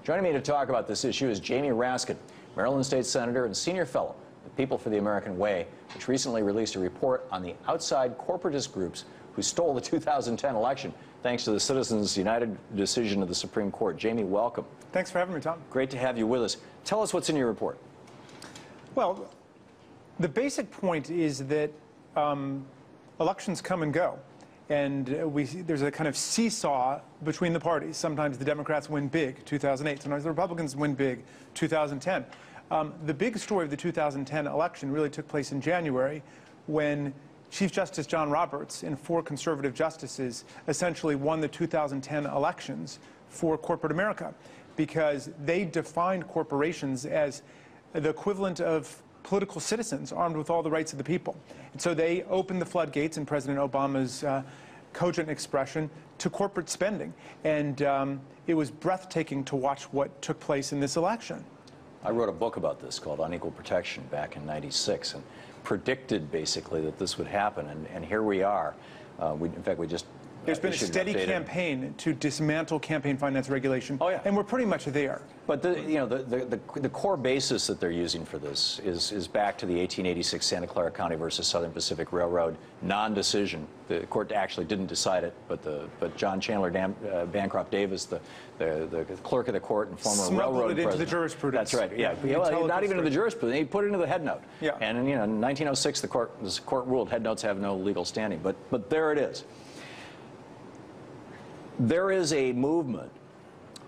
Joining me to talk about this issue is Jamie Raskin, Maryland State Senator and Senior Fellow, the People for the American Way, which recently released a report on the outside corporatist groups who stole the 2010 election, thanks to the Citizens United decision of the Supreme Court. Jamie, welcome. Thanks for having me, Thom. Great to have you with us. Tell us what's in your report. Well, the basic point is that elections come and go. And there's a kind of seesaw between the parties. Sometimes the Democrats win big, 2008. Sometimes the Republicans win big, 2010. The big story of the 2010 election really took place in January when Chief Justice John Roberts and 4 conservative justices essentially won the 2010 elections for corporate America because they defined corporations as the equivalent of political citizens armed with all the rights of the people. And so they opened the floodgates, in President Obama's cogent expression, to corporate spending. And it was breathtaking to watch what took place in this election. I wrote a book about this called Unequal Protection back in '96 and predicted basically that this would happen. And here we are. In fact, we just There's been a steady campaign to dismantle campaign finance regulation, and we're pretty much there. But the core basis that they're using for this is back to the 1886 Santa Clara County versus Southern Pacific Railroad non-decision. The court actually didn't decide it, but John Chandler Bancroft Davis, the clerk of the court and former railroad president, into the jurisprudence. That's right. Yeah, well, not even into the jurisprudence. He put it into the head note. Yeah. And in 1906, the court ruled head notes have no legal standing. But there it is. There is a movement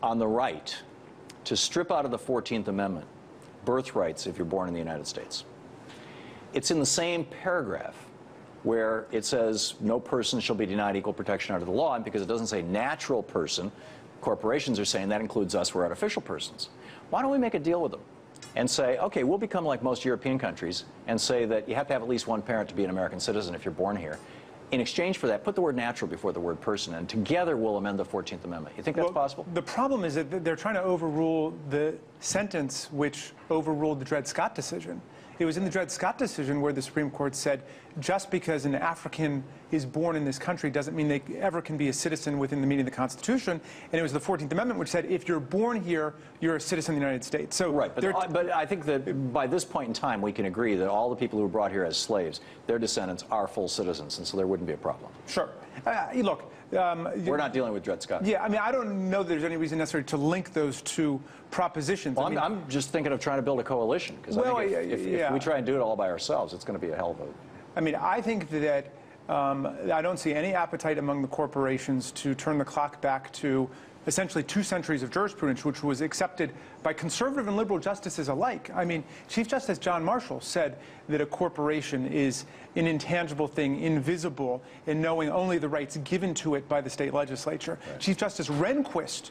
on the right to strip out of the 14th Amendment birthrights if you're born in the United States. It's in the same paragraph where it says no person shall be denied equal protection under the law, and because it doesn't say natural person, corporations are saying that includes us, we're artificial persons. Why don't we make a deal with them and say, okay, we'll become like most European countries and say that you have to have at least one parent to be an American citizen if you're born here. In exchange for that, put the word natural before the word person, and together we'll amend the 14th Amendment. You think that's possible? The problem is that they're trying to overrule the sentence which overruled the Dred Scott decision. It was in the Dred Scott decision where the Supreme Court said just because an African is born in this country doesn't mean they ever can be a citizen within the meaning of the Constitution. And it was the 14th Amendment which said if you're born here, you're a citizen of the United States. So right, but I think that by this point in time we can agree that all the people who were brought here as slaves, their descendants are full citizens, and so there wouldn't be a problem. Sure. Look, we're not dealing with Dred Scott. Yeah, I mean, I don't know there's any reason necessary to link those two propositions. Well, I'm just thinking of trying to build a coalition, because I think if we try and do it all by ourselves, it's going to be a hell of a... I mean, I think that I don't see any appetite among the corporations to turn the clock back to essentially 2 centuries of jurisprudence, which was accepted by conservative and liberal justices alike. I mean, Chief Justice John Marshall said that a corporation is an intangible thing, invisible, and knowing only the rights given to it by the state legislature. Right. Chief Justice Rehnquist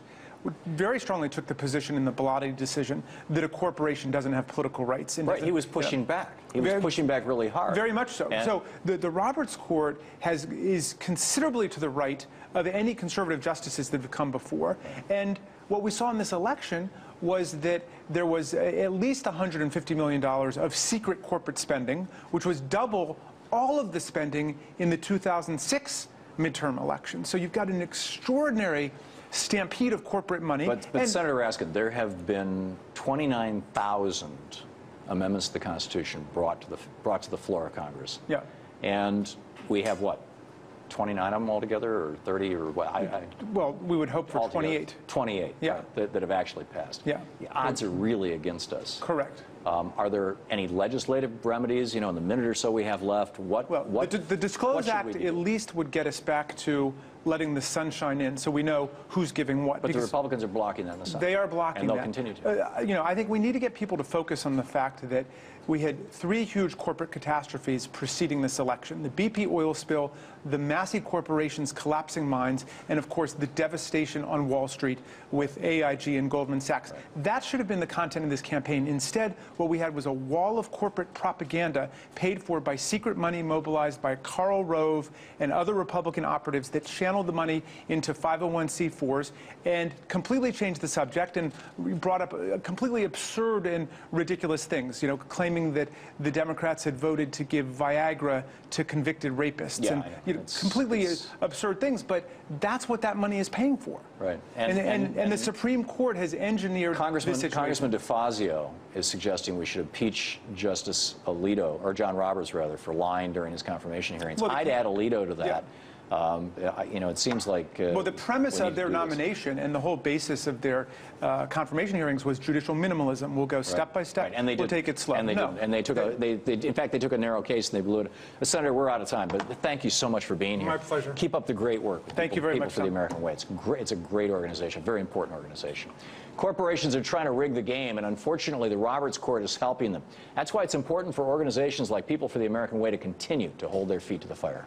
very strongly took the position in the Bellotti decision that a corporation doesn't have political rights. Right, he was pushing back. He was pushing back really hard. Very much so. And so the Roberts Court is considerably to the right of any conservative justices that have come before. And what we saw in this election was that there was at least $150 million of secret corporate spending, which was double all of the spending in the 2006 midterm election. So you've got an extraordinary stampede of corporate money. But Senator Raskin, there have been 29,000 amendments to the Constitution brought to the floor of Congress. Yeah. And we have what? 29 of them altogether, or 30, or what? Well, we would hope for altogether, 28. 28, yeah, that have actually passed. Yeah. The odds are really against us. Correct. Are there any legislative remedies? You know, in the minute or so we have left, the Disclose Act at least would get us back to letting the sunshine in, so we know who's giving what. But the Republicans are blocking that in the Senate. They are blocking that. And they'll continue to. You know, I think we need to get people to focus on the fact that we had 3 huge corporate catastrophes preceding this election: the BP oil spill, the Massey Corporation's collapsing mines, and of course the devastation on Wall Street with AIG and Goldman Sachs. Right. That should have been the content of this campaign. Instead, what we had was a wall of corporate propaganda paid for by secret money mobilized by Karl Rove and other Republican operatives that channeled the money into 501c4s and completely changed the subject and brought up completely absurd and ridiculous things, claiming that the Democrats had voted to give Viagra to convicted rapists, and completely absurd things. But that's what that money is paying for. Right. And the Supreme Court has engineered this situation. Congressman DeFazio is suggesting we should impeach Justice Alito, or John Roberts, rather, for lying during his confirmation hearings. Well, I'd add Alito to that. Yeah. It seems like... well, the premise of their nomination and the whole basis of their confirmation hearings was judicial minimalism. We'll go step by step. Right. And they we'll take it slow. And they did. And they took in fact, they took a narrow case and they blew it. Senator, we're out of time, but thank you so much for being here. My pleasure. Keep up the great work. Thank you very much, for the American Way. It's a great organization, a very important organization. Corporations are trying to rig the game, and unfortunately, the Roberts Court is helping them. That's why it's important for organizations like People for the American Way to continue to hold their feet to the fire.